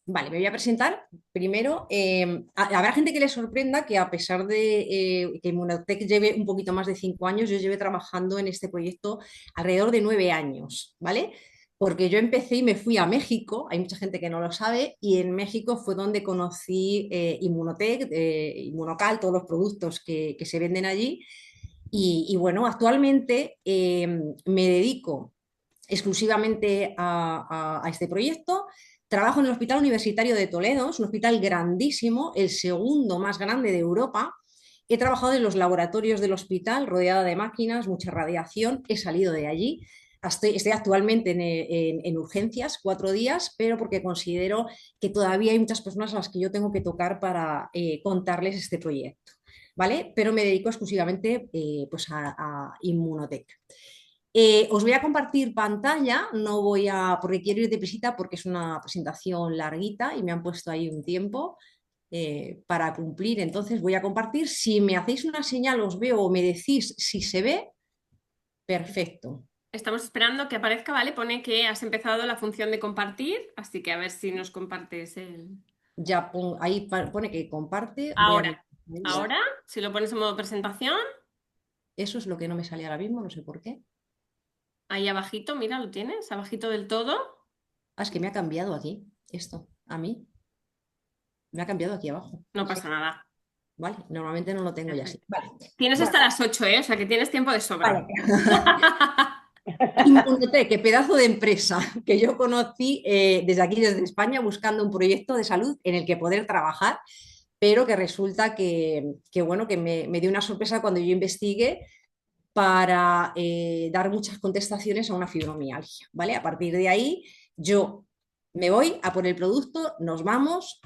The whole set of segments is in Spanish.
Vale, me voy a presentar. Primero, habrá gente que le sorprenda que a pesar de que Inmunotech lleve un poquito más de 5 años, yo lleve trabajando en este proyecto alrededor de 9 años, ¿vale? Porque yo empecé y me fui a México, hay mucha gente que no lo sabe, y en México fue donde conocí Inmunotech, Inmunocal, todos los productos que se venden allí. Y bueno, actualmente me dedico exclusivamente a este proyecto. Trabajo en el Hospital Universitario de Toledo, es un hospital grandísimo, el segundo más grande de Europa. He trabajado en los laboratorios del hospital, rodeada de máquinas, mucha radiación. He salido de allí. Estoy actualmente en urgencias 4 días, pero porque considero que todavía hay muchas personas a las que yo tengo que tocar para contarles este proyecto. ¿Vale? Pero me dedico exclusivamente pues a Inmunotech. Os voy a compartir pantalla, no voy a, porque quiero ir deprisa porque es una presentación larguita y me han puesto ahí un tiempo para cumplir, entonces voy a compartir. Si me hacéis una señal, os veo o me decís si se ve, perfecto. Estamos esperando que aparezca, ¿vale? Pone que has empezado la función de compartir, así que a ver si nos compartes el... Ahí pone que comparte, voy a Ahora, multimedia. ahora, si lo pones en modo presentación, Eso es lo que no me sale ahora mismo, no sé por qué. ahí abajito, mira, lo tienes, abajito del todo. Ah, es que me ha cambiado aquí esto, a mí, me ha cambiado aquí abajo. No Sí, pasa nada. vale, normalmente no lo tengo ya así. Perfecto. Vale. Tienes Bueno, hasta las 8, ¿eh? O sea que tienes tiempo de sobra. vale. Inmunotech, qué pedazo de empresa que yo conocí desde aquí, desde España, buscando un proyecto de salud en el que poder trabajar, pero que resulta bueno, que me dio una sorpresa cuando yo investigué para dar muchas contestaciones a una fibromialgia, ¿vale? A partir de ahí, yo me voy a por el producto, nos vamos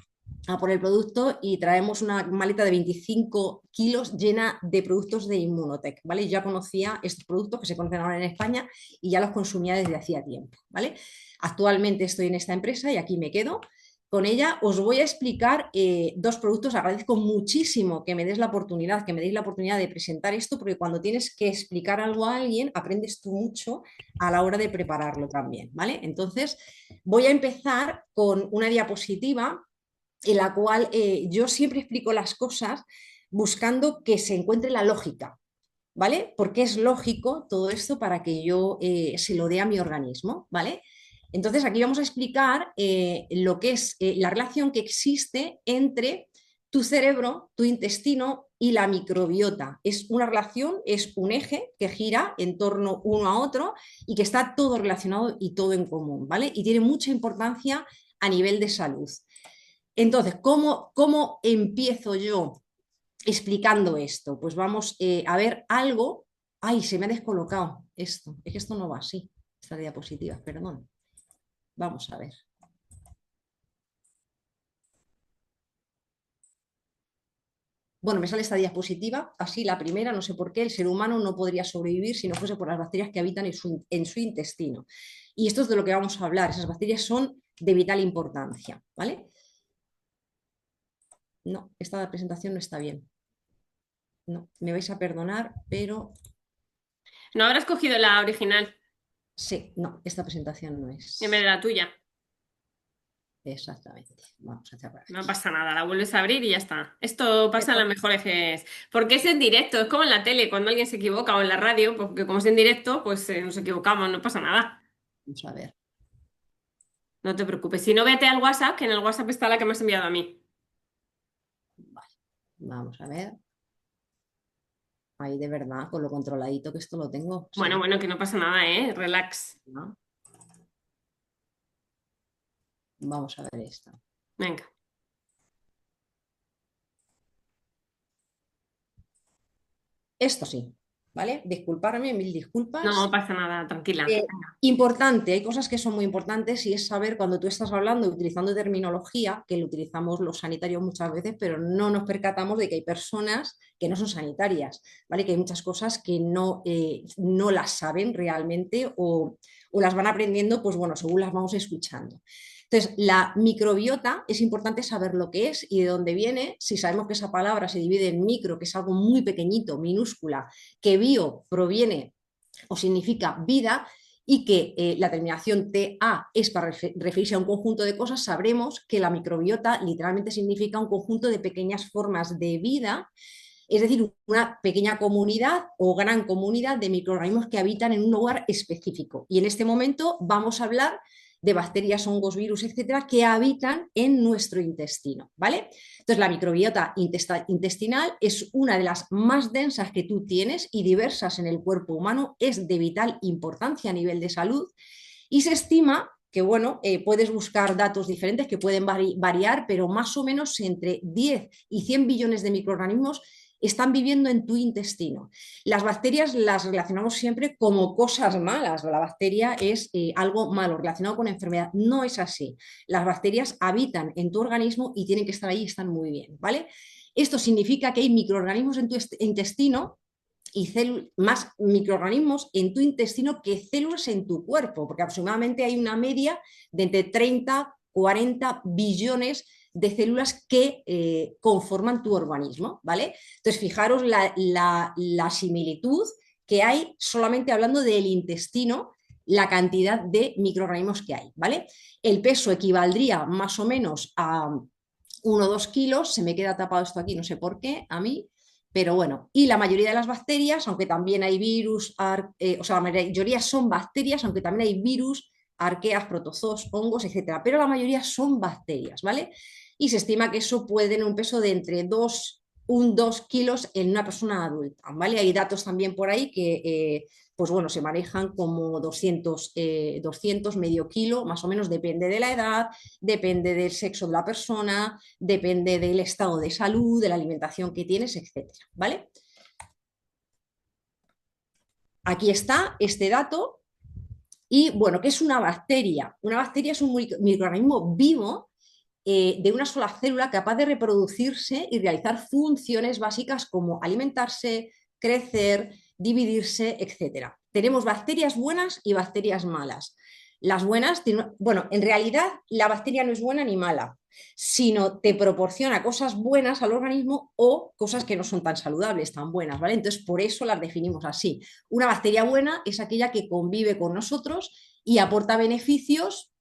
a por el producto y traemos una maleta de 25 kilos llena de productos de Inmunotech, ¿vale? Yo ya conocía estos productos que se conocen ahora en España y ya los consumía desde hacía tiempo, ¿vale? Actualmente estoy en esta empresa y aquí me quedo. Con ella os voy a explicar dos productos. Agradezco muchísimo que me des la oportunidad, que me deis la oportunidad de presentar esto, porque cuando tienes que explicar algo a alguien, aprendes tú mucho a la hora de prepararlo también, ¿vale? Entonces, voy a empezar con una diapositiva en la cual yo siempre explico las cosas buscando que se encuentre la lógica, ¿vale? Porque es lógico todo esto para que yo se lo dé a mi organismo, ¿vale? Entonces aquí vamos a explicar lo que es la relación que existe entre tu cerebro, tu intestino y la microbiota. Es una relación, es un eje que gira en torno uno a otro y que está todo relacionado y todo en común, ¿vale? Y tiene mucha importancia a nivel de salud. Entonces, ¿cómo empiezo yo explicando esto? Pues vamos a ver algo. Ay, se me ha descolocado esto. Es que esto no va así. Esta diapositiva, perdón. Vamos a ver. Bueno, me sale esta diapositiva, así la primera, no sé por qué, el ser humano no podría sobrevivir si no fuese por las bacterias que habitan en su intestino. Y esto es de lo que vamos a hablar. Esas bacterias son de vital importancia, ¿vale? No, esta presentación no está bien. No, me vais a perdonar, pero No habrás cogido la original sí, no, esta presentación no en vez de es la tuya. exactamente. Vamos a cerrar No aquí. pasa nada, la vuelves a abrir y ya está. Esto pasa en las Perfecto. mejores ejes. Porque es en directo, es como en la tele, cuando alguien se equivoca o en la radio, porque como es en directo, pues nos equivocamos, no pasa nada. Vamos a ver. No te preocupes. Si no, vete al WhatsApp, que en el WhatsApp está la que me has enviado a mí. Vale. Vamos a ver. Ahí de verdad, con lo controladito que esto lo tengo, Bueno, ¿sabes? bueno, que no pasa nada, ¿eh? Relax. ¿No? Vamos a ver esto. Venga. Esto sí, ¿vale? Disculparme, mil No disculpas. pasa nada, tranquila. Eh, Importante, hay cosas que son muy importantes y es saber cuando tú estás hablando y utilizando terminología, que lo utilizamos los sanitarios muchas veces, pero no nos percatamos de que hay personas que no son sanitarias, ¿vale? Que hay muchas cosas que no las saben realmente o las van aprendiendo, pues bueno, según las vamos escuchando. Entonces, la microbiota es importante saber lo que es y de dónde viene. Si sabemos que esa palabra se divide en micro, que es algo muy pequeñito, minúscula, que bio proviene o significa vida, y que la terminación TA es para referirse a un conjunto de cosas, sabremos que la microbiota literalmente significa un conjunto de pequeñas formas de vida, es decir, una pequeña comunidad o gran comunidad de microorganismos que habitan en un lugar específico. Y en este momento vamos a hablar de bacterias, hongos, virus, etcétera, que habitan en nuestro intestino, ¿vale? Entonces, la microbiota intestinal es una de las más densas que tú tienes y diversas en el cuerpo humano, es de vital importancia a nivel de salud y se estima que, bueno, puedes buscar datos diferentes que pueden variar, pero más o menos entre 10 y 100 billones de microorganismos están viviendo en tu intestino. Las bacterias las relacionamos siempre como cosas malas. La bacteria es algo malo relacionado con enfermedad. No es así. Las bacterias habitan en tu organismo y tienen que estar ahí y están muy bien, ¿vale? Esto significa que hay microorganismos en tu intestino y más microorganismos en tu intestino que células en tu cuerpo, porque aproximadamente hay una media de entre 30, 40 billones de células que conforman tu organismo, ¿vale? Entonces, fijaros la similitud que hay solamente hablando del intestino, la cantidad de microorganismos que hay, ¿vale? El peso equivaldría más o menos a 1 o 2 kilos, se me queda tapado esto aquí, no sé por qué, a mí, pero bueno, y la mayoría de las bacterias, aunque también hay virus, o sea, la mayoría son bacterias, aunque también hay virus, arqueas, protozoos, hongos, etcétera, pero la mayoría son bacterias, ¿vale? Y se estima que eso puede tener un peso de entre 2 kilos en una persona adulta, ¿vale? Hay datos también por ahí que, pues bueno, se manejan como 200, medio kilo, más o menos, depende de la edad, depende del sexo de la persona, depende del estado de salud, de la alimentación que tienes, etcétera, ¿vale? Aquí está este dato y, bueno, ¿qué es una bacteria? Una bacteria es un microorganismo vivo de una sola célula capaz de reproducirse y realizar funciones básicas como alimentarse, crecer, dividirse, etcétera. Tenemos bacterias buenas y bacterias malas. Las buenas, bueno, en realidad la bacteria no es buena ni mala, sino te proporciona cosas buenas al organismo o cosas que no son tan saludables, tan buenas, ¿vale? Entonces, por eso las definimos así. Una bacteria buena es aquella que convive con nosotros y aporta beneficios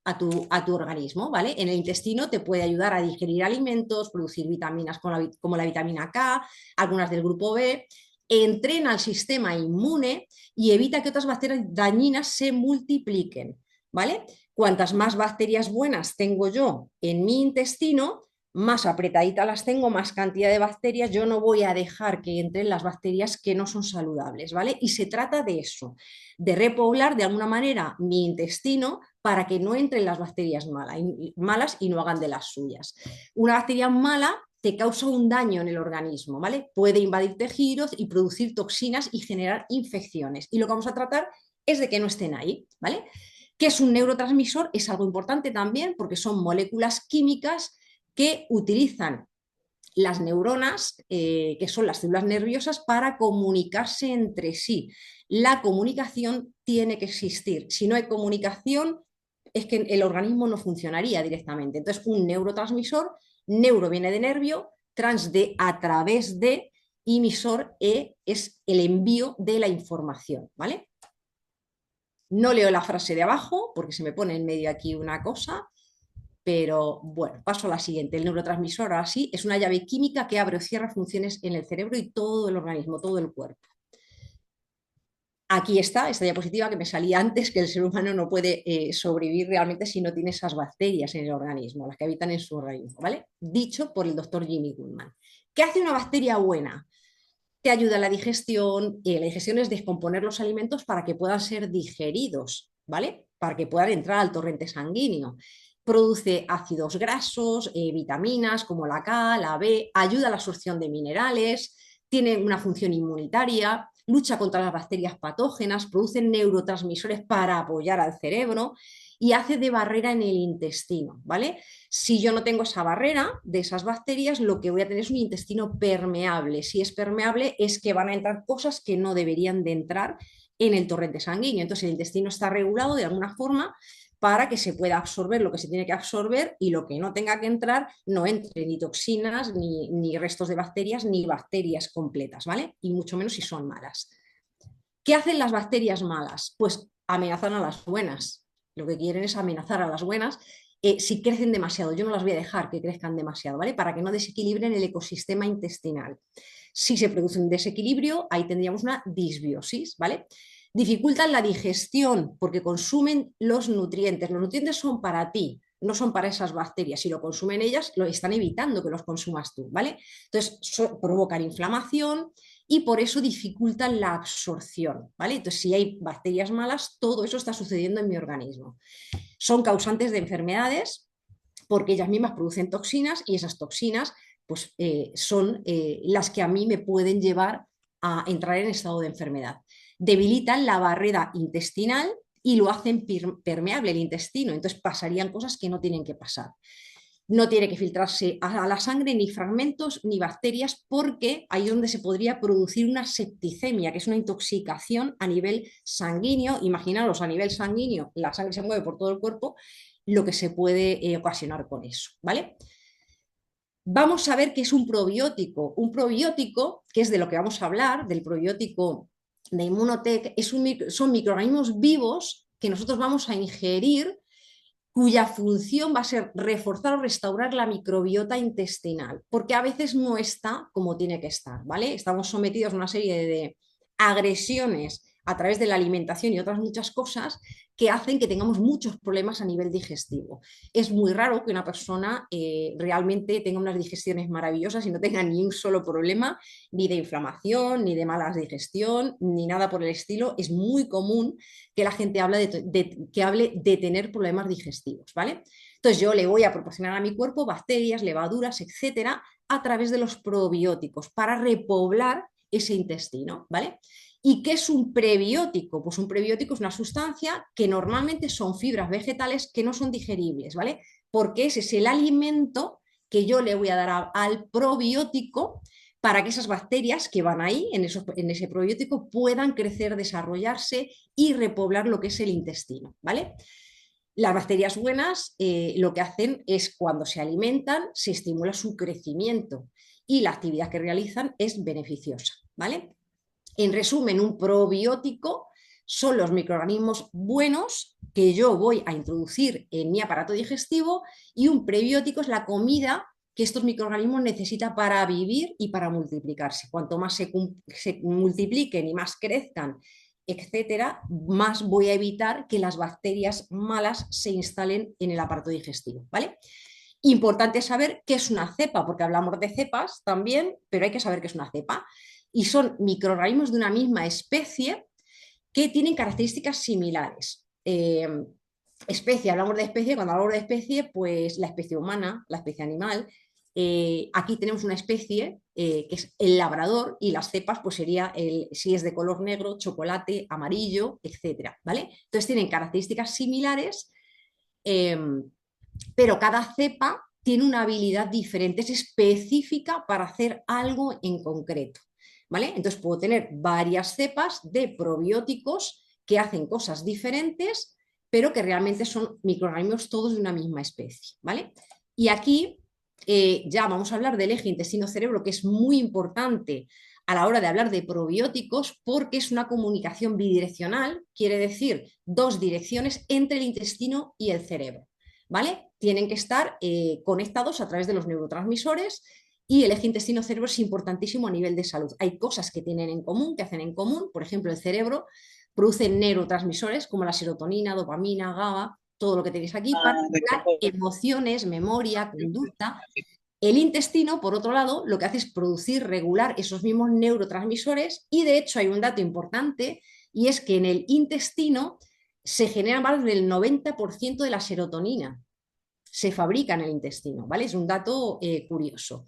a tu organismo, ¿vale? En el intestino te puede ayudar a digerir alimentos, producir vitaminas como la vitamina K, algunas del grupo B, entrena al sistema inmune y evita que otras bacterias dañinas se multipliquen, ¿vale? Cuantas más bacterias buenas tengo yo en mi intestino, más apretaditas las tengo, más cantidad de bacterias, yo no voy a dejar que entren las bacterias que no son saludables, ¿vale? Y se trata de eso, de repoblar de alguna manera mi intestino para que no entren las bacterias malas y no hagan de las suyas. Una bacteria mala te causa un daño en el organismo, ¿vale? Puede invadir tejidos y producir toxinas y generar infecciones. Y lo que vamos a tratar es de que no estén ahí, ¿vale? ¿Qué es un neurotransmisor? Es algo importante también porque son moléculas químicas que utilizan las neuronas, que son las células nerviosas, para comunicarse entre sí. La comunicación tiene que existir. Si no hay comunicación, es que el organismo no funcionaría directamente. Entonces, un neurotransmisor, neuro viene de nervio, trans de a través de, emisor es el envío de la información, ¿vale? No leo la frase de abajo porque se me pone en medio aquí una cosa, pero bueno, paso a la siguiente. El neurotransmisor, ahora sí, es una llave química que abre o cierra funciones en el cerebro y todo el organismo, todo el cuerpo. Aquí está esta diapositiva que me salía antes, que el ser humano no puede sobrevivir realmente si no tiene esas bacterias en el organismo, las que habitan en su organismo, ¿vale? Dicho por el doctor Jimmy Goodman. ¿Qué hace una bacteria buena? Te ayuda a la digestión. La digestión es descomponer los alimentos para que puedan ser digeridos, ¿vale? Para que puedan entrar al torrente sanguíneo. Produce ácidos grasos, vitaminas como la K, la B, ayuda a la absorción de minerales, tiene una función inmunitaria, lucha contra las bacterias patógenas, produce neurotransmisores para apoyar al cerebro y hace de barrera en el intestino, ¿vale? Si yo no tengo esa barrera de esas bacterias, lo que voy a tener es un intestino permeable. Si es permeable, es que van a entrar cosas que no deberían de entrar en el torrente sanguíneo. Entonces, el intestino está regulado de alguna forma para que se pueda absorber lo que se tiene que absorber y lo que no tenga que entrar no entre ni toxinas, ni restos de bacterias, ni bacterias completas, ¿vale? Y mucho menos si son malas. ¿Qué hacen las bacterias malas? Pues amenazan a las buenas. Lo que quieren es amenazar a las buenas si crecen demasiado. Yo no las voy a dejar que crezcan demasiado, ¿vale? Para que no desequilibren el ecosistema intestinal. Si se produce un desequilibrio, ahí tendríamos una disbiosis, ¿vale? Dificultan la digestión porque consumen los nutrientes. Los nutrientes son para ti, no son para esas bacterias. Si lo consumen ellas, lo están evitando que los consumas tú, ¿vale? Entonces, provocan inflamación y por eso dificultan la absorción, ¿vale? Entonces, si hay bacterias malas, todo eso está sucediendo en mi organismo. Son causantes de enfermedades porque ellas mismas producen toxinas y esas toxinas pues, son las que a mí me pueden llevar a entrar en estado de enfermedad. Debilitan la barrera intestinal y lo hacen permeable el intestino, entonces pasarían cosas que no tienen que pasar. No tiene que filtrarse a la sangre ni fragmentos ni bacterias porque ahí es donde se podría producir una septicemia, que es una intoxicación a nivel sanguíneo. Imaginaros, a nivel sanguíneo, la sangre se mueve por todo el cuerpo, lo que se puede ocasionar con eso, ¿vale? Vamos a ver qué es un probiótico. Un probiótico, que es de lo que vamos a hablar, del probiótico de Immunotec, son microorganismos vivos que nosotros vamos a ingerir cuya función va a ser reforzar o restaurar la microbiota intestinal, porque a veces no está como tiene que estar, ¿vale? Estamos sometidos a una serie de agresiones a través de la alimentación y otras muchas cosas que hacen que tengamos muchos problemas a nivel digestivo. Es muy raro que una persona realmente tenga unas digestiones maravillosas y no tenga ni un solo problema, ni de inflamación, ni de mala digestión, ni nada por el estilo. Es muy común que la gente que hable de tener problemas digestivos, ¿vale? Entonces yo le voy a proporcionar a mi cuerpo bacterias, levaduras, etcétera, a través de los probióticos para repoblar ese intestino, ¿vale? ¿Y qué es un prebiótico? Pues un prebiótico es una sustancia que normalmente son fibras vegetales que no son digeribles, ¿vale? Porque ese es el alimento que yo le voy a dar al probiótico para que esas bacterias que van ahí, en ese probiótico, puedan crecer, desarrollarse y repoblar lo que es el intestino, ¿vale? Las bacterias buenas lo que hacen es cuando se alimentan, se estimula su crecimiento y la actividad que realizan es beneficiosa, ¿vale? En resumen, un probiótico son los microorganismos buenos que yo voy a introducir en mi aparato digestivo y un prebiótico es la comida que estos microorganismos necesitan para vivir y para multiplicarse. Cuanto más se multipliquen y más crezcan, etcétera, más voy a evitar que las bacterias malas se instalen en el aparato digestivo, ¿vale? Importante saber qué es una cepa, porque hablamos de cepas también, pero hay que saber qué es una cepa. Y son microorganismos de una misma especie que tienen características similares. Especie, hablamos de especie, cuando hablamos de especie, pues la especie humana, la especie animal. Aquí tenemos una especie que es el labrador y las cepas pues sería si es de color negro, chocolate, amarillo, etcétera, ¿vale? Entonces tienen características similares, eh, pero cada cepa tiene una habilidad diferente, es específica para hacer algo en concreto, ¿vale? Entonces puedo tener varias cepas de probióticos que hacen cosas diferentes, pero que realmente son microorganismos todos de una misma especie, ¿vale? Y aquí ya vamos a hablar del eje intestino-cerebro, que es muy importante a la hora de hablar de probióticos porque es una comunicación bidireccional, quiere decir dos direcciones entre el intestino y el cerebro, ¿vale? Tienen que estar conectados a través de los neurotransmisores y el eje intestino-cerebro es importantísimo a nivel de salud. Hay cosas que tienen en común, que hacen en común, por ejemplo, el cerebro produce neurotransmisores como la serotonina, dopamina, GABA, todo lo que tenéis aquí, para regular emociones, memoria, conducta. El intestino, por otro lado, lo que hace es producir, regular esos mismos neurotransmisores y de hecho hay un dato importante y es que en el intestino se genera más del 90% de la serotonina. Se fabrica en el intestino, ¿vale? Es un dato curioso.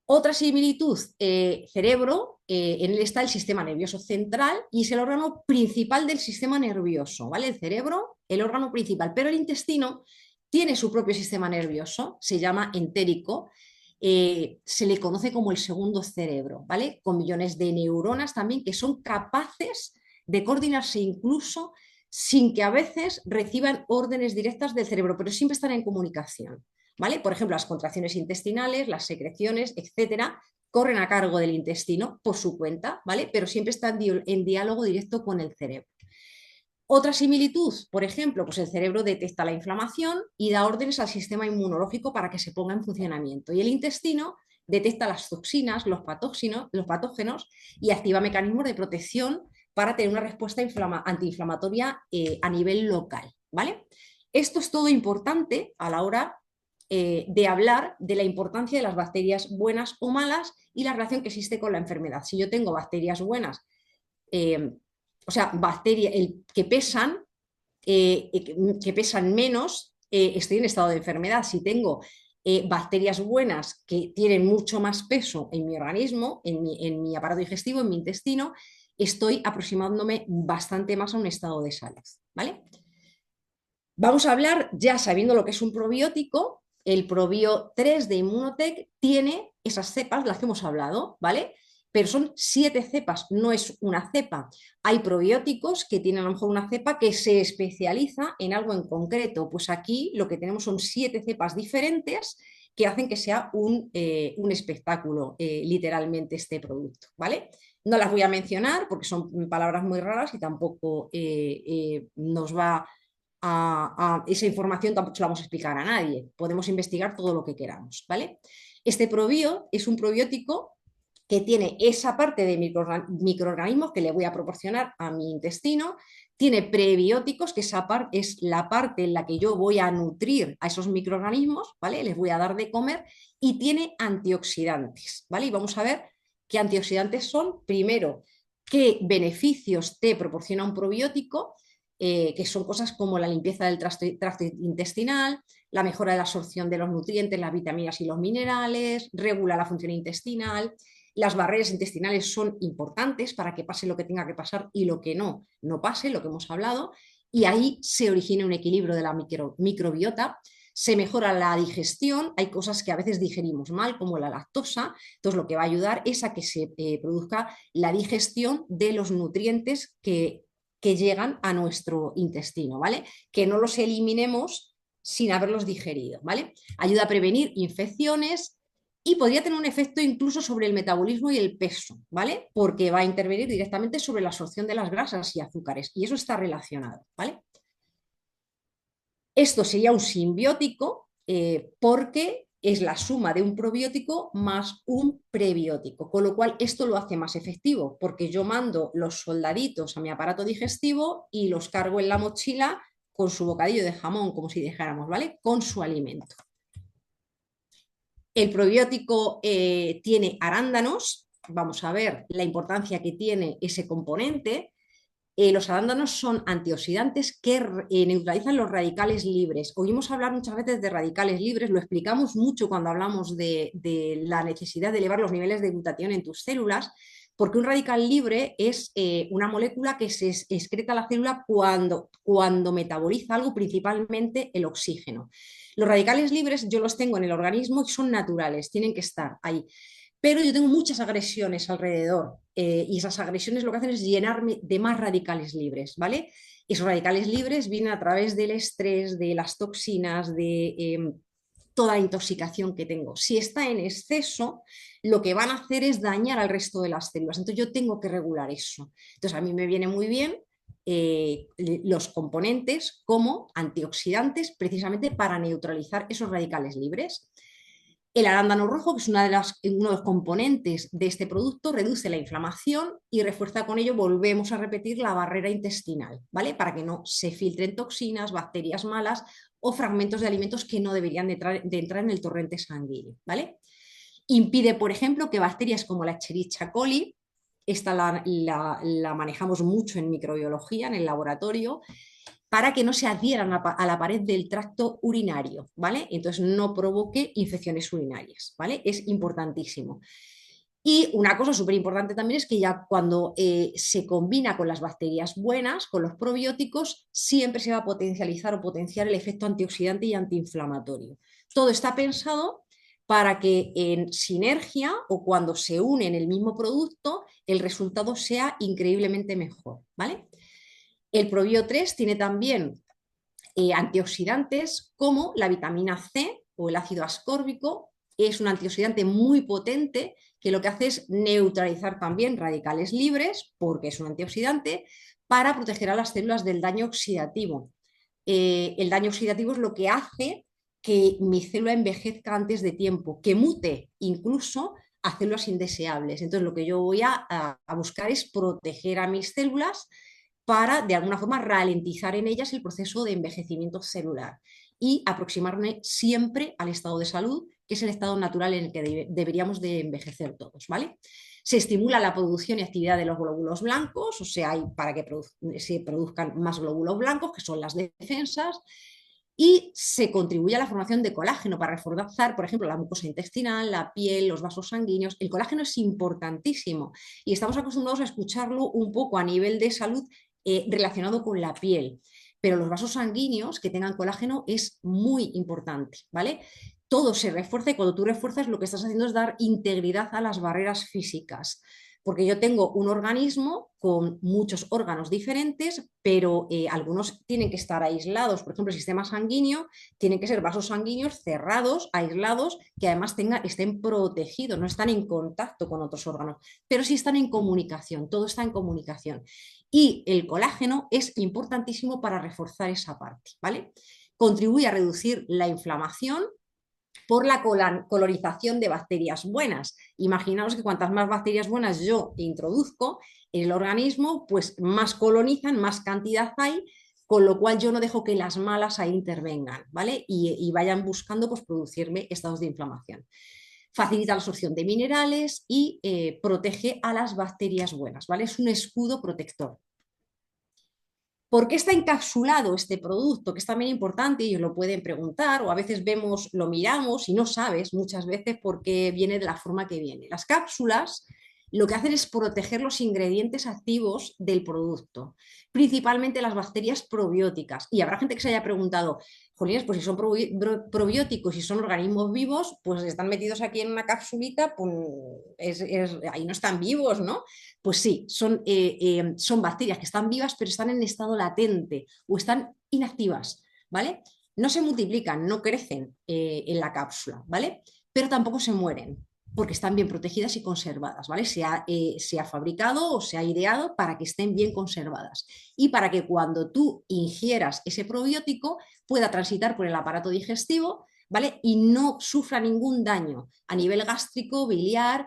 Otra similitud, cerebro, en él está el sistema nervioso central y es el órgano principal del sistema nervioso, ¿vale? El cerebro, el órgano principal, pero el intestino tiene su propio sistema nervioso, se llama entérico, se le conoce como el segundo cerebro, ¿vale? Con millones de neuronas también que son capaces de coordinarse incluso sin que a veces reciban órdenes directas del cerebro, pero siempre están en comunicación, ¿vale? Por ejemplo, las contracciones intestinales, las secreciones, etcétera, corren a cargo del intestino por su cuenta, ¿vale? Pero siempre están en diálogo directo con el cerebro. Otra similitud, por ejemplo, pues el cerebro detecta la inflamación y da órdenes al sistema inmunológico para que se ponga en funcionamiento. Y el intestino detecta las toxinas, los patógenos y activa mecanismos de protección para tener una respuesta antiinflamatoria a nivel local, ¿vale? Esto es todo importante a la hora de hablar de la importancia de las bacterias buenas o malas y la relación que existe con la enfermedad. Si yo tengo bacterias buenas, o sea, bacterias que pesan menos, estoy en estado de enfermedad. Si tengo bacterias buenas que tienen mucho más peso en mi organismo, en mi aparato digestivo, en mi intestino, estoy aproximándome bastante más a un estado de salud, ¿vale? Vamos a hablar, ya sabiendo lo que es un probiótico, el Probio 3 de Immunotec tiene esas cepas, las que hemos hablado, ¿vale? Pero son 7 cepas, no es una cepa. Hay probióticos que tienen a lo mejor una cepa que se especializa en algo en concreto. Pues aquí lo que tenemos son 7 cepas diferentes que hacen que sea un espectáculo, literalmente, este producto, ¿vale? No las voy a mencionar porque son palabras muy raras y tampoco nos va esa información, tampoco se la vamos a explicar a nadie. Podemos investigar todo lo que queramos, ¿vale? Este probio es un probiótico que tiene esa parte de microorganismos que le voy a proporcionar a mi intestino, tiene prebióticos, que esa parte es la parte en la que yo voy a nutrir a esos microorganismos, ¿vale? Les voy a dar de comer, y tiene antioxidantes, ¿vale? Y vamos a ver qué antioxidantes son. Primero, qué beneficios te proporciona un probiótico, que son cosas como la limpieza del tracto intestinal, la mejora de la absorción de los nutrientes, las vitaminas y los minerales, regula la función intestinal. Las barreras intestinales son importantes para que pase lo que tenga que pasar y lo que no pase, lo que hemos hablado, y ahí se origina un equilibrio de la microbiota. Se mejora la digestión, hay cosas que a veces digerimos mal, como la lactosa, entonces lo que va a ayudar es a que se produzca la digestión de los nutrientes que llegan a nuestro intestino, ¿vale? Que no los eliminemos sin haberlos digerido, ¿vale? Ayuda a prevenir infecciones y podría tener un efecto incluso sobre el metabolismo y el peso, ¿vale? Porque va a intervenir directamente sobre la absorción de las grasas y azúcares, y eso está relacionado, ¿vale? Esto sería un simbiótico, porque es la suma de un probiótico más un prebiótico, con lo cual esto lo hace más efectivo, porque yo mando los soldaditos a mi aparato digestivo y los cargo en la mochila con su bocadillo de jamón, como si dijéramos, ¿vale? Con su alimento. El probiótico tiene arándanos, vamos a ver la importancia que tiene ese componente. Los arándanos son antioxidantes que neutralizan los radicales libres. Oímos hablar muchas veces de radicales libres, lo explicamos mucho cuando hablamos de la necesidad de elevar los niveles de glutatión en tus células, porque un radical libre es una molécula que se excreta a la célula cuando metaboliza algo, principalmente el oxígeno. Los radicales libres yo los tengo en el organismo y son naturales, tienen que estar ahí. Pero yo tengo muchas agresiones alrededor, y esas agresiones lo que hacen es llenarme de más radicales libres, ¿vale? Esos radicales libres vienen a través del estrés, de las toxinas, de toda la intoxicación que tengo. Si está en exceso, lo que van a hacer es dañar al resto de las células. Entonces yo tengo que regular eso. Entonces a mí me viene muy bien los componentes como antioxidantes, precisamente para neutralizar esos radicales libres. El arándano rojo, que es uno de los componentes de este producto, reduce la inflamación y refuerza con ello, volvemos a repetir, la barrera intestinal, ¿vale? Para que no se filtren toxinas, bacterias malas o fragmentos de alimentos que no deberían de entrar en el torrente sanguíneo, ¿vale? Impide, por ejemplo, que bacterias como la Escherichia coli, esta la manejamos mucho en microbiología, en el laboratorio, para que no se adhieran a la pared del tracto urinario, ¿vale? Entonces no provoque infecciones urinarias, ¿vale? Es importantísimo. Y una cosa súper importante también es que ya cuando se combina con las bacterias buenas, con los probióticos, siempre se va a potencializar o potenciar el efecto antioxidante y antiinflamatorio. Todo está pensado para que en sinergia o cuando se une en el mismo producto, el resultado sea increíblemente mejor, ¿vale? El Probio 3 tiene también antioxidantes como la vitamina C o el ácido ascórbico. Es un antioxidante muy potente que lo que hace es neutralizar también radicales libres, porque es un antioxidante, para proteger a las células del daño oxidativo. El daño oxidativo es lo que hace que mi célula envejezca antes de tiempo, que mute incluso a células indeseables. Entonces, lo que yo voy a buscar es proteger a mis células para, de alguna forma, ralentizar en ellas el proceso de envejecimiento celular y aproximarme siempre al estado de salud, que es el estado natural en el que deberíamos de envejecer todos, ¿vale? Se estimula la producción y actividad de los glóbulos blancos, o sea, hay para que se produzcan más glóbulos blancos, que son las defensas, y se contribuye a la formación de colágeno para reforzar, por ejemplo, la mucosa intestinal, la piel, los vasos sanguíneos. El colágeno es importantísimo y estamos acostumbrados a escucharlo un poco a nivel de salud relacionado con la piel, pero los vasos sanguíneos que tengan colágeno es muy importante, ¿vale? Todo se refuerza y cuando tú refuerzas lo que estás haciendo es dar integridad a las barreras físicas, porque yo tengo un organismo con muchos órganos diferentes, pero algunos tienen que estar aislados. Por ejemplo, el sistema sanguíneo tiene que ser vasos sanguíneos cerrados, aislados, que además estén protegidos, no están en contacto con otros órganos, pero sí están en comunicación, todo está en comunicación. Y el colágeno es importantísimo para reforzar esa parte, ¿vale? Contribuye a reducir la inflamación por la colonización de bacterias buenas. Imaginaos que cuantas más bacterias buenas yo introduzco en el organismo, pues más colonizan, más cantidad hay, con lo cual yo no dejo que las malas ahí intervengan, ¿vale? Y vayan buscando pues, producirme estados de inflamación. Facilita la absorción de minerales y protege a las bacterias buenas, ¿vale? Es un escudo protector. ¿Por qué está encapsulado este producto? Que es también importante y os lo pueden preguntar, o a veces vemos, lo miramos y no sabes muchas veces por qué viene de la forma que viene. Las cápsulas lo que hacen es proteger los ingredientes activos del producto, principalmente las bacterias probióticas. Y habrá gente que se haya preguntado, Jolines, pues si son probióticos y son organismos vivos, pues están metidos aquí en una capsulita, pues ahí no están vivos, ¿no? Pues sí, son bacterias que están vivas, pero están en estado latente o están inactivas, ¿vale? No se multiplican, no crecen en la cápsula, ¿vale? Pero tampoco se mueren, porque están bien protegidas y conservadas, ¿vale? Se ha fabricado o se ha ideado para que estén bien conservadas y para que cuando tú ingieras ese probiótico pueda transitar por el aparato digestivo, ¿vale? Y no sufra ningún daño a nivel gástrico, biliar,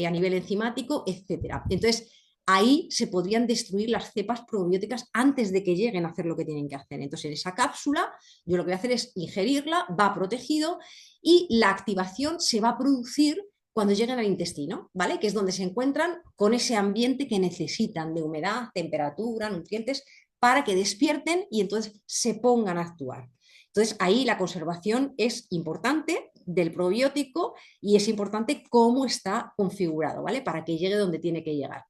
a nivel enzimático, etcétera. Entonces, ahí se podrían destruir las cepas probióticas antes de que lleguen a hacer lo que tienen que hacer. Entonces, en esa cápsula, yo lo que voy a hacer es ingerirla, va protegido y la activación se va a producir cuando lleguen al intestino, ¿vale? Que es donde se encuentran con ese ambiente que necesitan de humedad, temperatura, nutrientes, para que despierten y entonces se pongan a actuar. Entonces, ahí la conservación es importante del probiótico y es importante cómo está configurado, ¿vale? Para que llegue donde tiene que llegar.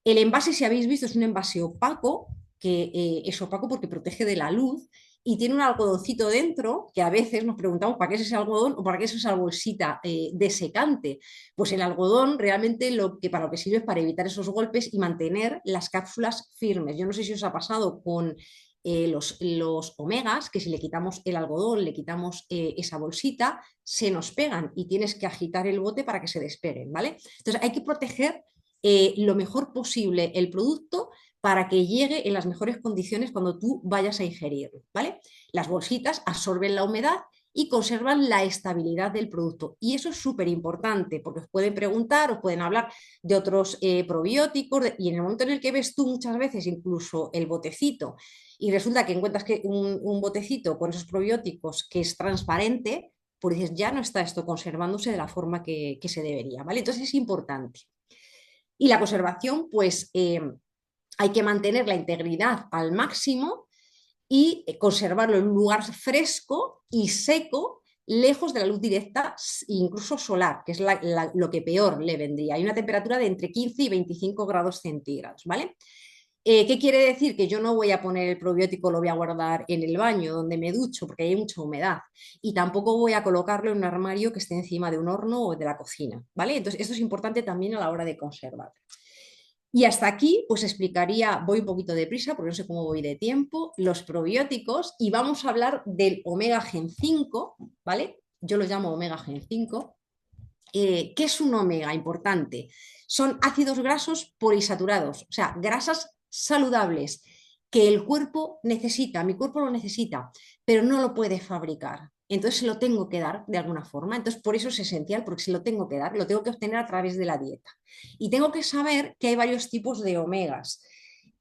El envase, si habéis visto, es un envase opaco, que es opaco porque protege de la luz y tiene un algodoncito dentro, que a veces nos preguntamos para qué es ese algodón o para qué es esa bolsita desecante. Pues el algodón realmente para lo que sirve es para evitar esos golpes y mantener las cápsulas firmes. Yo no sé si os ha pasado con los omegas, que si le quitamos el algodón, le quitamos esa bolsita, se nos pegan y tienes que agitar el bote para que se despeguen, ¿vale? Entonces hay que proteger lo mejor posible el producto para que llegue en las mejores condiciones cuando tú vayas a ingerirlo, ¿vale? Las bolsitas absorben la humedad y conservan la estabilidad del producto. Y eso es súper importante porque os pueden preguntar, os pueden hablar de otros probióticos y en el momento en el que ves tú muchas veces incluso el botecito y resulta que encuentras que un botecito con esos probióticos que es transparente, pues dices, ya no está esto conservándose de la forma que se debería, ¿vale? Entonces es importante. Y la conservación, pues hay que mantener la integridad al máximo y conservarlo en un lugar fresco y seco, lejos de la luz directa, incluso solar, que es lo que peor le vendría. Hay una temperatura de entre 15 y 25 grados centígrados, ¿vale? ¿Qué quiere decir? Que yo no voy a poner el probiótico, lo voy a guardar en el baño donde me ducho porque hay mucha humedad y tampoco voy a colocarlo en un armario que esté encima de un horno o de la cocina, ¿vale? Entonces, esto es importante también a la hora de conservar. Y hasta aquí, pues explicaría, voy un poquito deprisa porque no sé cómo voy de tiempo, los probióticos y vamos a hablar del omega gen 5, ¿vale? Yo lo llamo omega gen 5. ¿Qué es un omega? Importante. Son ácidos grasos poliinsaturados, o sea, grasas saludables que el cuerpo necesita, mi cuerpo lo necesita, pero no lo puede fabricar. Entonces se lo tengo que dar de alguna forma. Entonces por eso es esencial, porque se lo tengo que dar, lo tengo que obtener a través de la dieta. Y tengo que saber que hay varios tipos de omegas.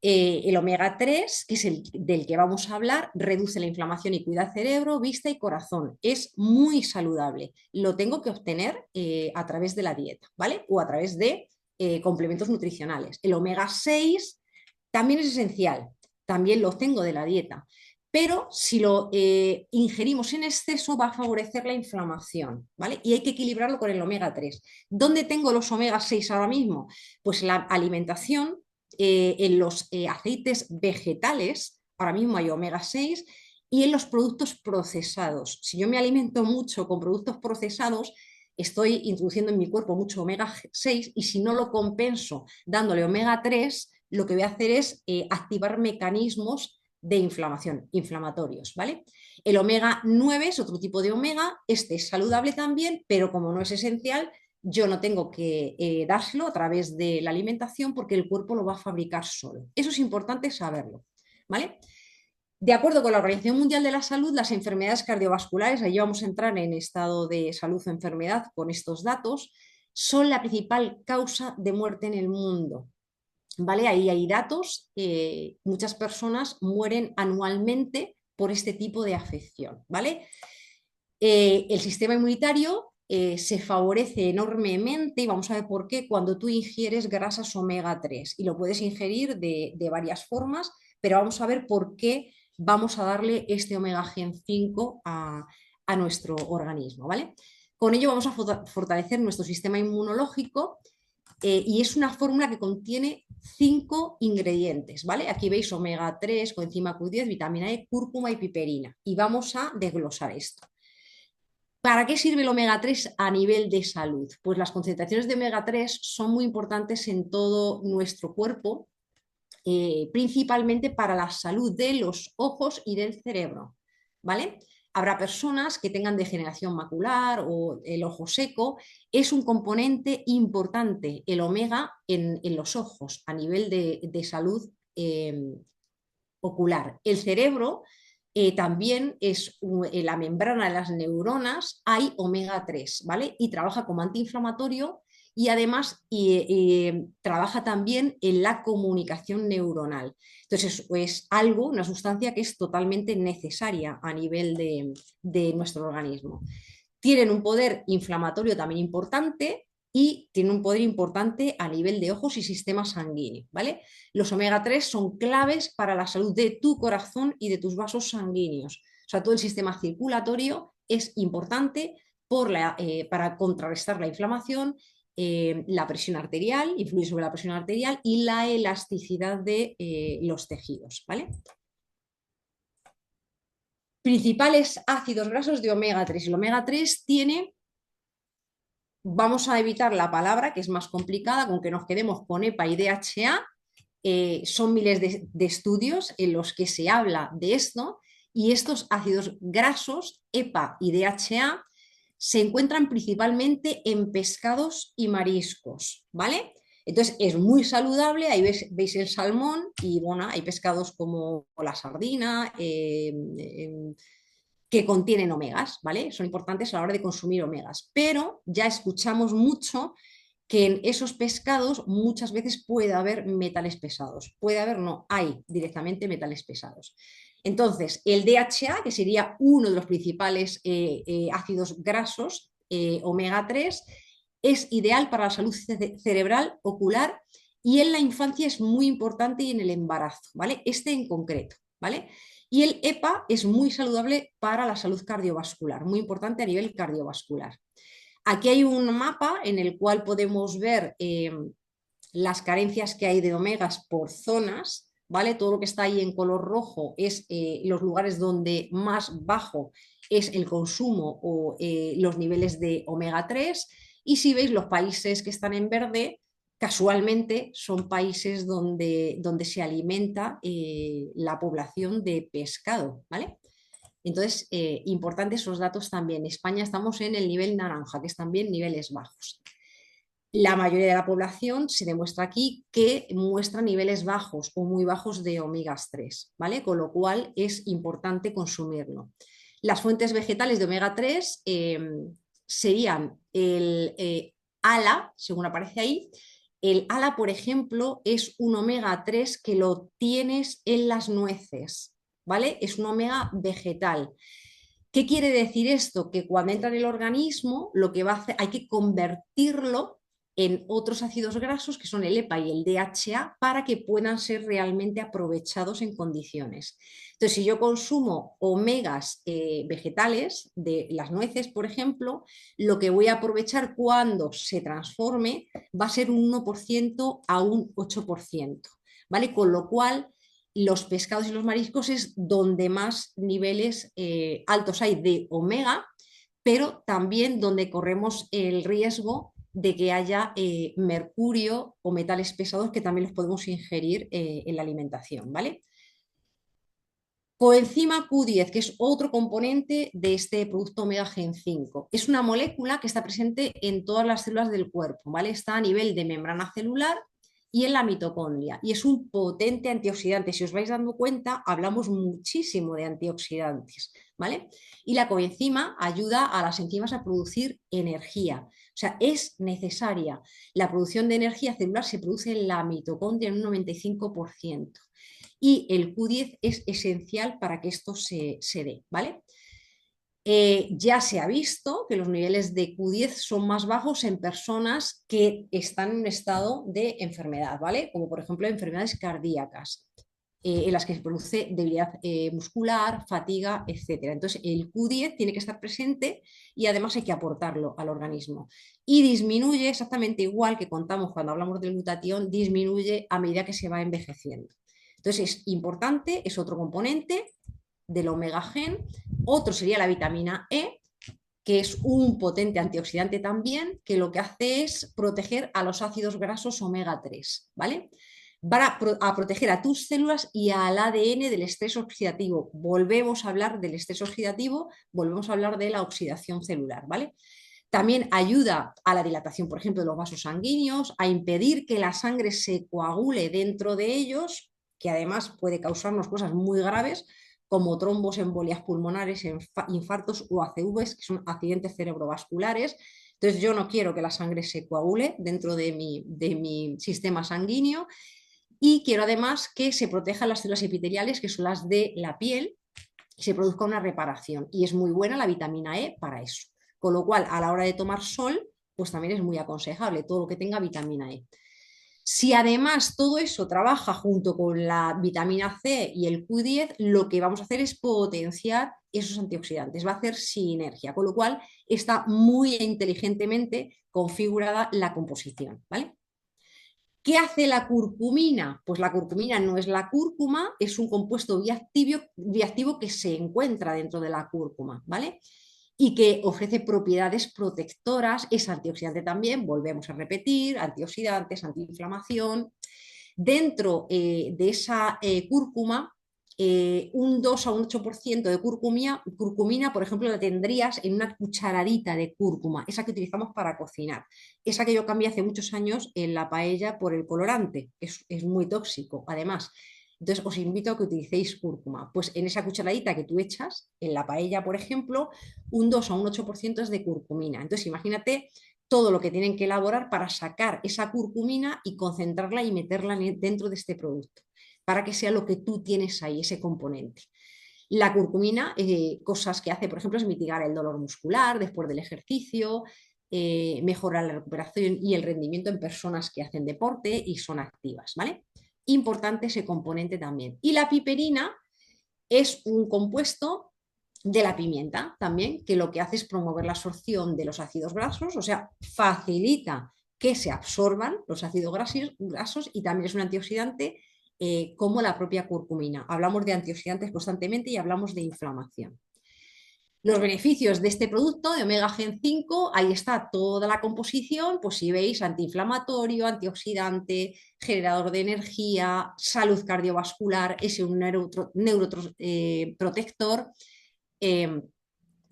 El omega 3, que es el del que vamos a hablar, reduce la inflamación y cuida cerebro, vista y corazón. Es muy saludable. Lo tengo que obtener a través de la dieta, ¿vale? O a través de complementos nutricionales. El omega 6 también es esencial, también lo obtengo de la dieta. Pero si lo ingerimos en exceso va a favorecer la inflamación, ¿vale? Y hay que equilibrarlo con el omega 3. ¿Dónde tengo los omega 6 ahora mismo? Pues en la alimentación, en los aceites vegetales, ahora mismo hay omega 6, y en los productos procesados. Si yo me alimento mucho con productos procesados, estoy introduciendo en mi cuerpo mucho omega 6 y si no lo compenso dándole omega 3, lo que voy a hacer es activar mecanismos de inflamación, inflamatorios, ¿vale? El omega 9 es otro tipo de omega, este es saludable también, pero como no es esencial, yo no tengo que dárselo a través de la alimentación porque el cuerpo lo va a fabricar solo. Eso es importante saberlo, ¿vale? De acuerdo con la Organización Mundial de la Salud, las enfermedades cardiovasculares, ahí vamos a entrar en estado de salud o enfermedad con estos datos, son la principal causa de muerte en el mundo. ¿Vale? Ahí hay datos, muchas personas mueren anualmente por este tipo de afección, ¿vale? El sistema inmunitario se favorece enormemente, y vamos a ver por qué, cuando tú ingieres grasas omega 3 y lo puedes ingerir de varias formas, pero vamos a ver por qué vamos a darle este omega gen 5 a nuestro organismo, ¿vale? Con ello vamos a fortalecer nuestro sistema inmunológico y es una fórmula que contiene 5 ingredientes, ¿vale? Aquí veis omega 3, coenzima Q10, vitamina E, cúrcuma y piperina. Y vamos a desglosar esto. ¿Para qué sirve el omega 3 a nivel de salud? Pues las concentraciones de omega 3 son muy importantes en todo nuestro cuerpo, principalmente para la salud de los ojos y del cerebro, ¿vale? Habrá personas que tengan degeneración macular o el ojo seco. Es un componente importante el omega en los ojos a nivel de salud ocular. El cerebro también es en la membrana de las neuronas, hay omega 3, ¿vale? Y trabaja como antiinflamatorio y además trabaja también en la comunicación neuronal. Entonces es algo, una sustancia que es totalmente necesaria a nivel de nuestro organismo. Tienen un poder inflamatorio también importante y tienen un poder importante a nivel de ojos y sistema sanguíneo, ¿vale? Los omega 3 son claves para la salud de tu corazón y de tus vasos sanguíneos. O sea, todo el sistema circulatorio es importante para contrarrestar la inflamación, la presión arterial, influye sobre la presión arterial y la elasticidad de los tejidos, ¿vale? Principales ácidos grasos de omega 3. El omega 3 tiene, vamos a evitar la palabra que es más complicada, con que nos quedemos con EPA y DHA. Son miles de estudios en los que se habla de esto y estos ácidos grasos, EPA y DHA, se encuentran principalmente en pescados y mariscos, ¿vale? Entonces es muy saludable, ahí veis el salmón y bueno, hay pescados como la sardina, que contienen omegas, ¿vale? Son importantes a la hora de consumir omegas, pero ya escuchamos mucho que en esos pescados muchas veces puede haber metales pesados. Puede haber, no, hay directamente metales pesados. Entonces, el DHA, que sería uno de los principales ácidos grasos, omega 3, es ideal para la salud cerebral, ocular y en la infancia es muy importante y en el embarazo, ¿vale? Este en concreto, ¿vale? Y el EPA es muy saludable para la salud cardiovascular, muy importante a nivel cardiovascular. Aquí hay un mapa en el cual podemos ver las carencias que hay de omegas por zonas, ¿vale? Todo lo que está ahí en color rojo es los lugares donde más bajo es el consumo o los niveles de omega 3 y si veis los países que están en verde, casualmente son países donde se alimenta la población de pescado, ¿vale? Entonces, importantes esos datos también. España estamos en el nivel naranja, que es también niveles bajos. La mayoría de la población se demuestra aquí que muestra niveles bajos o muy bajos de omegas 3, ¿vale? Con lo cual es importante consumirlo. Las fuentes vegetales de omega 3 serían el ALA, según aparece ahí. El ALA, por ejemplo, es un omega 3 que lo tienes en las nueces, ¿vale? Es un omega vegetal. ¿Qué quiere decir esto? Que cuando entra en el organismo, lo que va a hacer, hay que convertirlo en otros ácidos grasos, que son el EPA y el DHA, para que puedan ser realmente aprovechados en condiciones. Entonces, si yo consumo omegas vegetales de las nueces, por ejemplo, lo que voy a aprovechar cuando se transforme va a ser un 1% a un 8%, ¿vale? Con lo cual los pescados y los mariscos es donde más niveles altos hay de omega, pero también donde corremos el riesgo de que haya mercurio o metales pesados que también los podemos ingerir en la alimentación, ¿vale? Coenzima Q10, que es otro componente de este producto omega gen 5. Es una molécula que está presente en todas las células del cuerpo, ¿vale? Está a nivel de membrana celular y en la mitocondria. Y es un potente antioxidante. Si os vais dando cuenta, hablamos muchísimo de antioxidantes, ¿vale? Y la coenzima ayuda a las enzimas a producir energía. O sea, es necesaria. La producción de energía celular se produce en la mitocondria en un 95%. Y el Q10 es esencial para que esto se dé, ¿vale? Ya se ha visto que los niveles de Q10 son más bajos en personas que están en un estado de enfermedad, ¿vale? Como por ejemplo enfermedades cardíacas, en las que se produce debilidad muscular, fatiga, etcétera. Entonces el Q10 tiene que estar presente y además hay que aportarlo al organismo. Y disminuye exactamente igual que contamos cuando hablamos del glutatión, disminuye a medida que se va envejeciendo. Entonces es importante, es otro componente del omega gen. Otro sería la vitamina E, que es un potente antioxidante también, que lo que hace es proteger a los ácidos grasos omega 3, ¿vale? Va a proteger a tus células y al ADN del estrés oxidativo. Volvemos a hablar del estrés oxidativo, volvemos a hablar de la oxidación celular, ¿vale? También ayuda a la dilatación, por ejemplo, de los vasos sanguíneos, a impedir que la sangre se coagule dentro de ellos, que además puede causarnos cosas muy graves, como trombos, embolias pulmonares, infartos o ACVs, que son accidentes cerebrovasculares. Entonces yo no quiero que la sangre se coagule dentro de mi sistema sanguíneo y quiero además que se protejan las células epiteliales, que son las de la piel, y se produzca una reparación. Y es muy buena la vitamina E para eso. Con lo cual, a la hora de tomar sol, pues también es muy aconsejable todo lo que tenga vitamina E. Si además todo eso trabaja junto con la vitamina C y el Q10, lo que vamos a hacer es potenciar esos antioxidantes, va a hacer sinergia, con lo cual está muy inteligentemente configurada la composición, ¿vale? ¿Qué hace la curcumina? Pues la curcumina no es la cúrcuma, es un compuesto bioactivo que se encuentra dentro de la cúrcuma, ¿vale? Y que ofrece propiedades protectoras, es antioxidante también, volvemos a repetir, antioxidantes, antiinflamación. Dentro de esa cúrcuma, un 2 a un 8% de curcumina, por ejemplo, la tendrías en una cucharadita de cúrcuma, esa que utilizamos para cocinar. Esa que yo cambié hace muchos años en la paella por el colorante, es muy tóxico, además. Entonces os invito a que utilicéis cúrcuma. Pues en esa cucharadita que tú echas, en la paella, por ejemplo, un 2 a un 8% es de curcumina. Entonces imagínate todo lo que tienen que elaborar para sacar esa curcumina y concentrarla y meterla dentro de este producto, para que sea lo que tú tienes ahí, ese componente. La curcumina, cosas que hace, por ejemplo, es mitigar el dolor muscular después del ejercicio, mejorar la recuperación y el rendimiento en personas que hacen deporte y son activas, ¿vale? Importante ese componente también. Y la piperina es un compuesto de la pimienta también, que lo que hace es promover la absorción de los ácidos grasos, o sea, facilita que se absorban los ácidos grasos y también es un antioxidante como la propia curcumina. Hablamos de antioxidantes constantemente y hablamos de inflamación. Los beneficios de este producto de Omega Gen 5, ahí está toda la composición, pues si veis, antiinflamatorio, antioxidante, generador de energía, salud cardiovascular, es un neuroprotector, voy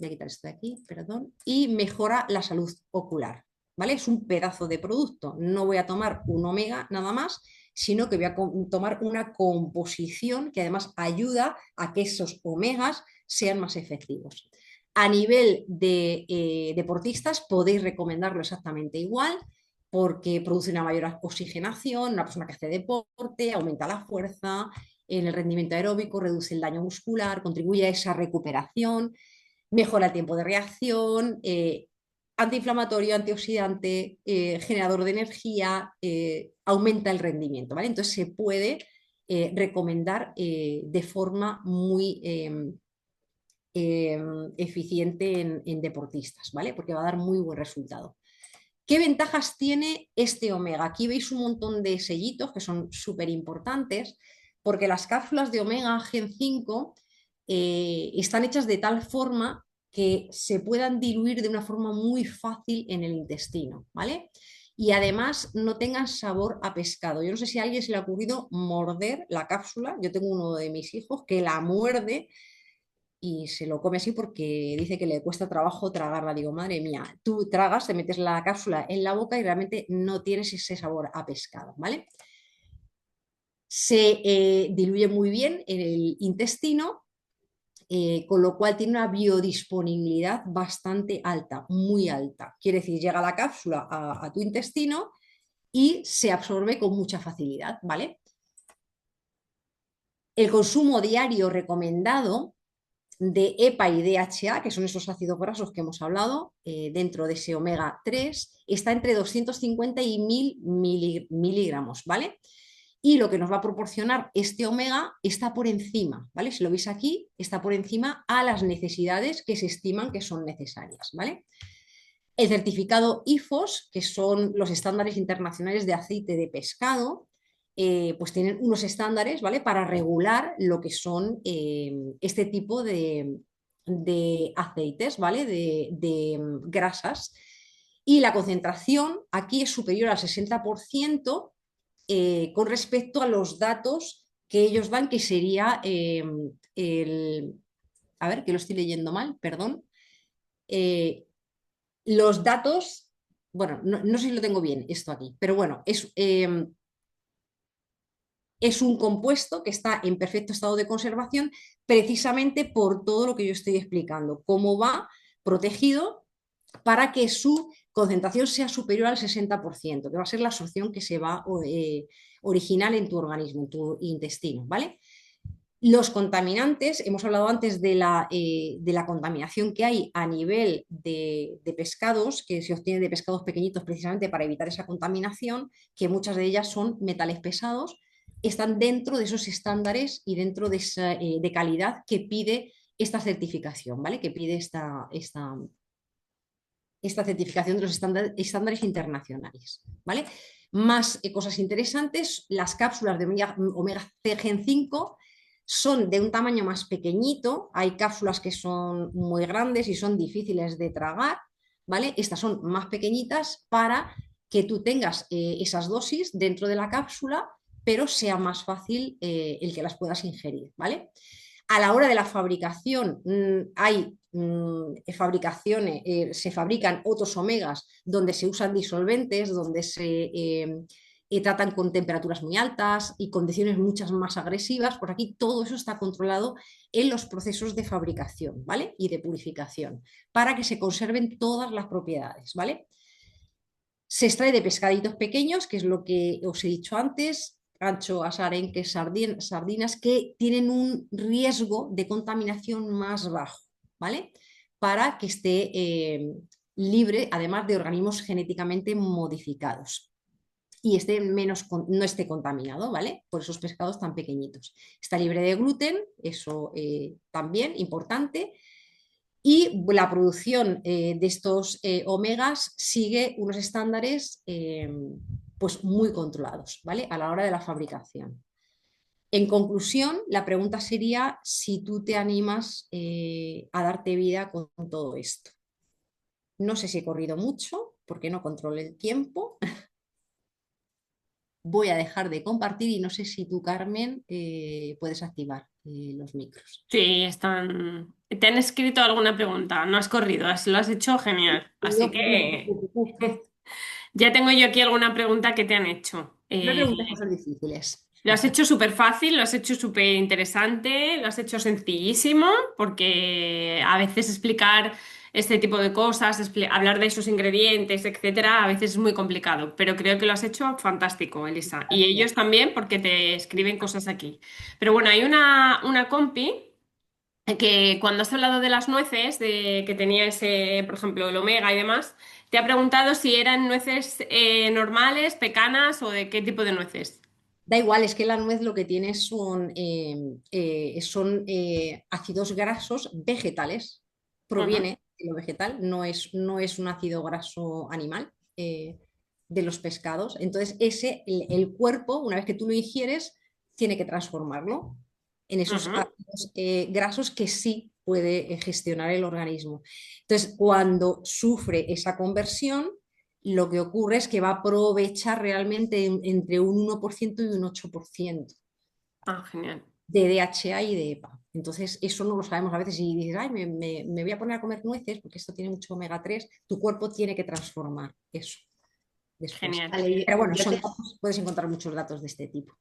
a quitar esto de aquí, perdón, y mejora la salud ocular. ¿vale? Es un pedazo de producto. No voy a tomar un omega nada más, sino que voy a tomar una composición que además ayuda a que esos omegas sean más efectivos. A nivel de deportistas podéis recomendarlo exactamente igual porque produce una mayor oxigenación, una persona que hace deporte, aumenta la fuerza, en el rendimiento aeróbico, reduce el daño muscular, contribuye a esa recuperación, mejora el tiempo de reacción, antiinflamatorio, antioxidante, generador de energía, aumenta el rendimiento, ¿vale? Entonces se puede recomendar de forma muy eficiente en deportistas, ¿vale? Porque va a dar muy buen resultado. ¿Qué ventajas tiene este omega? Aquí veis un montón de sellitos que son súper importantes porque las cápsulas de omega Gen 5 están hechas de tal forma que se puedan diluir de una forma muy fácil en el intestino, ¿vale? Y además no tengan sabor a pescado. Yo no sé si a alguien se le ha ocurrido morder la cápsula. Yo tengo uno de mis hijos que la muerde y se lo come así porque dice que le cuesta trabajo tragarla. Digo, madre mía, tú tragas, te metes la cápsula en la boca y realmente no tienes ese sabor a pescado, ¿vale? Se diluye muy bien en el intestino, con lo cual tiene una biodisponibilidad bastante alta, muy alta. Quiere decir, llega la cápsula a tu intestino y se absorbe con mucha facilidad, ¿vale? El consumo diario recomendado de EPA y DHA, que son esos ácidos grasos que hemos hablado, dentro de ese omega 3, está entre 250 y 1000 miligramos, ¿vale? Y lo que nos va a proporcionar este omega está por encima, ¿vale? Si lo veis aquí, está por encima a las necesidades que se estiman que son necesarias, ¿vale? El certificado IFOS, que son los estándares internacionales de aceite de pescado, pues tienen unos estándares, ¿vale? Para regular lo que son este tipo de aceites, ¿vale? De grasas. Y la concentración aquí es superior al 60% con respecto a los datos que ellos dan, que sería el... A ver, que lo estoy leyendo mal, perdón. Los datos, bueno, no sé si lo tengo bien esto aquí, pero bueno, es un compuesto que está en perfecto estado de conservación precisamente por todo lo que yo estoy explicando, cómo va protegido para que su concentración sea superior al 60%, que va a ser la absorción que se va a originar en tu organismo, en tu intestino, ¿vale? Los contaminantes, hemos hablado antes de la contaminación que hay a nivel de pescados, que se obtiene de pescados pequeñitos precisamente para evitar esa contaminación, que muchas de ellas son metales pesados, están dentro de esos estándares y dentro de esa de calidad que pide esta certificación, ¿vale? Que pide esta certificación de los estándares internacionales, ¿vale? Más cosas interesantes, las cápsulas de omega C Gen 5 son de un tamaño más pequeñito, hay cápsulas que son muy grandes y son difíciles de tragar, ¿vale? Estas son más pequeñitas para que tú tengas esas dosis dentro de la cápsula, pero sea más fácil el que las puedas ingerir, ¿vale? A la hora de la fabricación hay fabricaciones, se fabrican otros omegas donde se usan disolventes, donde se tratan con temperaturas muy altas y condiciones muchas más agresivas. Por aquí todo eso está controlado en los procesos de fabricación, ¿vale? Y de purificación, para que se conserven todas las propiedades, ¿vale? Se extrae de pescaditos pequeños, que es lo que os he dicho antes, anchoas, arenques, sardinas, que tienen un riesgo de contaminación más bajo, ¿vale? Para que esté libre, además de organismos genéticamente modificados y esté no esté contaminado, ¿vale? Por esos pescados tan pequeñitos. Está libre de gluten, eso también importante, y la producción de estos omegas sigue unos estándares pues muy controlados, ¿vale? A la hora de la fabricación. En conclusión, la pregunta sería si tú te animas a darte vida con todo esto. No sé si he corrido mucho porque no controlo el tiempo. Voy a dejar de compartir y no sé si tú, Carmen, puedes activar los micros. Sí, están. ¿Te han escrito alguna pregunta? No has corrido, lo has hecho genial. Así No, no, que Ya tengo yo aquí alguna pregunta que te han hecho. No me preguntes cosas difíciles. Lo has hecho súper fácil, lo has hecho súper interesante, lo has hecho sencillísimo, porque a veces explicar este tipo de cosas, hablar de esos ingredientes, etcétera, a veces es muy complicado, pero creo que lo has hecho fantástico, Elisa. Y ellos también, porque te escriben cosas aquí. Pero bueno, hay una compi que cuando has hablado de las nueces, de que tenía ese, por ejemplo, el omega y demás, te ha preguntado si eran nueces normales, pecanas o de qué tipo de nueces. Da igual, es que la nuez lo que tiene son ácidos grasos vegetales. Ujú. Proviene de lo vegetal, no es un ácido graso animal de los pescados. Entonces, el cuerpo, una vez que tú lo ingieres, tiene que transformarlo en esos Ujú. ácidos grasos que sí puede gestionar el organismo. Entonces, cuando sufre esa conversión, lo que ocurre es que va a aprovechar realmente entre un 1% y un 8% Ah, genial. de DHA y de EPA. Entonces, eso no lo sabemos a veces y dices, ay, me voy a poner a comer nueces porque esto tiene mucho omega 3. Tu cuerpo tiene que transformar eso después. Genial. Vale, Pero bueno, yo te- puedes encontrar muchos datos de este tipo.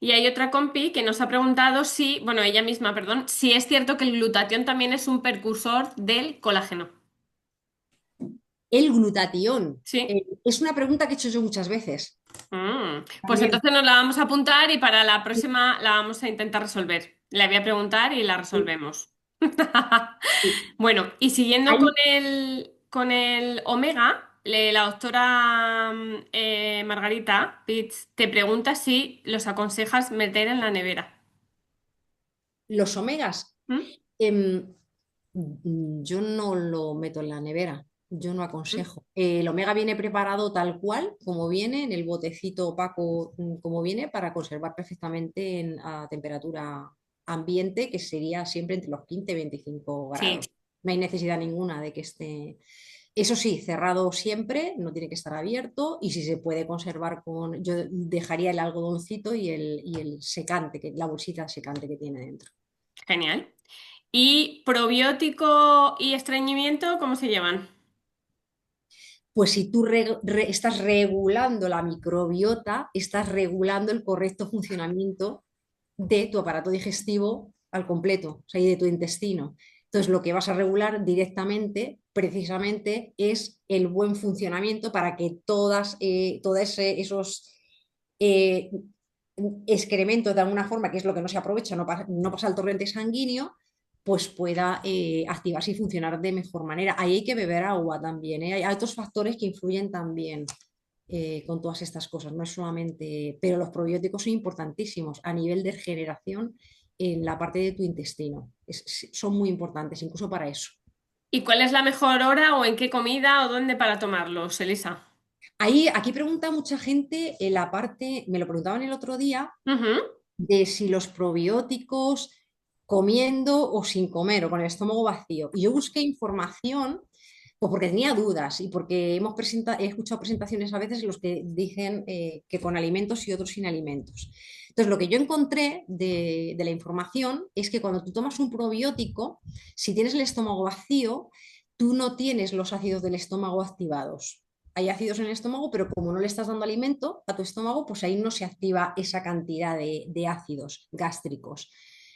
Y hay otra compi que nos ha preguntado si, bueno, ella misma, perdón, si es cierto que el glutatión también es un precursor del colágeno. El glutatión Sí. es una pregunta que he hecho yo muchas veces. Pues También. entonces nos la vamos a apuntar y para la próxima la vamos a intentar resolver. Le voy a preguntar y la resolvemos. Bueno, y siguiendo Hay con el omega, la doctora Margarita Pitts te pregunta si los aconsejas meter en la nevera. los omegas. ¿Mm? Em, yo no lo meto en la nevera, yo no ¿Mm? aconsejo. El omega viene preparado tal cual, como viene, en el botecito opaco, como viene, para conservar perfectamente a temperatura ambiente, que sería siempre entre los 15 y 25 Sí, grados. No hay necesidad ninguna de que esté. Eso sí, cerrado siempre, no tiene que estar abierto y si se puede conservar con. Yo dejaría el algodoncito y el secante, la bolsita secante que tiene dentro. genial. ¿Y probiótico y estreñimiento, cómo se llevan? Pues si tú estás regulando la microbiota, estás regulando el correcto funcionamiento de tu aparato digestivo al completo, o sea, y de tu intestino. Entonces, lo que vas a regular directamente, precisamente, es el buen funcionamiento para que todos esos eh, excrementos, de alguna forma, que es lo que no se aprovecha, no pasa al torrente sanguíneo, pues pueda activarse y funcionar de mejor manera. Ahí hay que beber agua también, ¿eh? Hay otros factores que influyen también con todas estas cosas, no es solamente, pero los probióticos son importantísimos a nivel de regeneración en la parte de tu intestino. Son muy importantes, incluso para eso. ¿Y cuál es la mejor hora o en qué comida o dónde para tomarlos, Elisa? Aquí pregunta mucha gente en la parte, me lo preguntaban el otro día, Ujú. de si los probióticos comiendo o sin comer o con el estómago vacío. Y yo busqué información pues porque tenía dudas y porque he escuchado presentaciones a veces en los que dicen que con alimentos y otros sin alimentos. Entonces, lo que yo encontré de la información es que cuando tú tomas un probiótico, si tienes el estómago vacío, tú no tienes los ácidos del estómago activados. Hay ácidos en el estómago, pero como no le estás dando alimento a tu estómago, pues ahí no se activa esa cantidad de ácidos gástricos.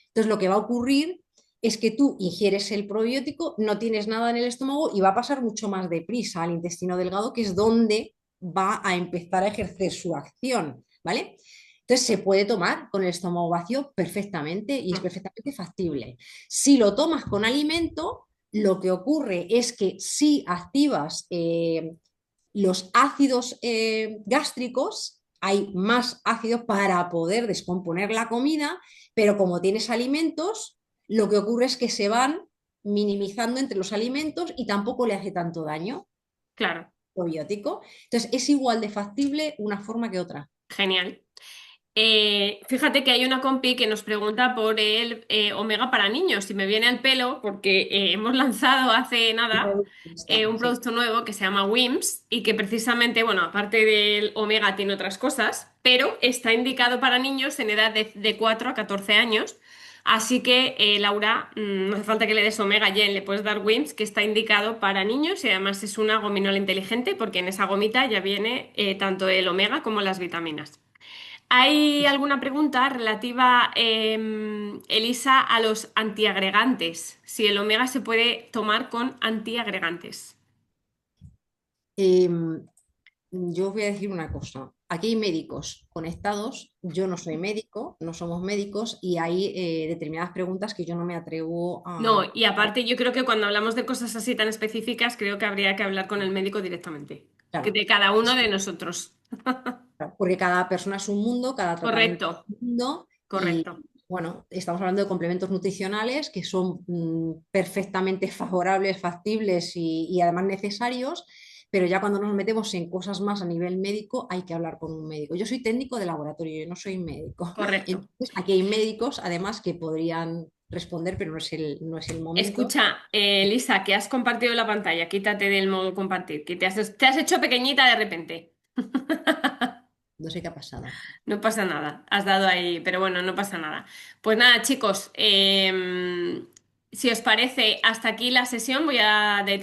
Entonces, lo que va a ocurrir es que tú ingieres el probiótico, no tienes nada en el estómago y va a pasar mucho más deprisa al intestino delgado, que es donde va a empezar a ejercer su acción, ¿vale? Entonces se puede tomar con el estómago vacío perfectamente y es perfectamente factible. Si lo tomas con alimento, lo que ocurre es que si activas los ácidos gástricos, hay más ácidos para poder descomponer la comida, pero como tienes alimentos, lo que ocurre es que se van minimizando entre los alimentos y tampoco le hace tanto daño Claro, probiótico. Entonces, es igual de factible una forma que otra. genial. Fíjate que hay una compi que nos pregunta por el omega para niños y me viene al pelo porque hemos lanzado hace nada un Sí. producto nuevo que se llama WIMS y que precisamente, bueno, aparte del omega tiene otras cosas, pero está indicado para niños en edad de 4 a 14 años. Así que, Laura, no hace falta que le des Omega Gen, le puedes dar WIMS, que está indicado para niños y además es una gominola inteligente porque en esa gomita ya viene tanto el omega como las vitaminas. ¿Hay alguna pregunta relativa, Elisa, a los antiagregantes? Si el omega se puede tomar con antiagregantes. Em, yo os voy a decir una cosa. Aquí hay médicos conectados. Yo no soy médico, no somos médicos y hay determinadas preguntas que yo no me atrevo No, a... y aparte yo creo que cuando hablamos de cosas así tan específicas, creo que habría que hablar con el médico directamente, que Claro, de cada uno de nosotros. porque cada persona es un mundo, cada tratamiento Correcto, es un mundo y correcto. bueno, estamos hablando de complementos nutricionales que son perfectamente favorables, factibles y además necesarios, pero ya cuando nos metemos en cosas más a nivel médico hay que hablar con un médico. Yo soy técnico de laboratorio, yo no soy médico. Correcto. Entonces, aquí hay médicos además que podrían responder, pero no es el momento. Escucha, Lisa, que has compartido la pantalla, quítate del modo compartir, que te has hecho pequeñita de repente. No sé qué ha pasado. No pasa nada, has dado ahí, pero bueno, no pasa nada. Pues nada, chicos, si os parece, hasta aquí la sesión, voy a detener.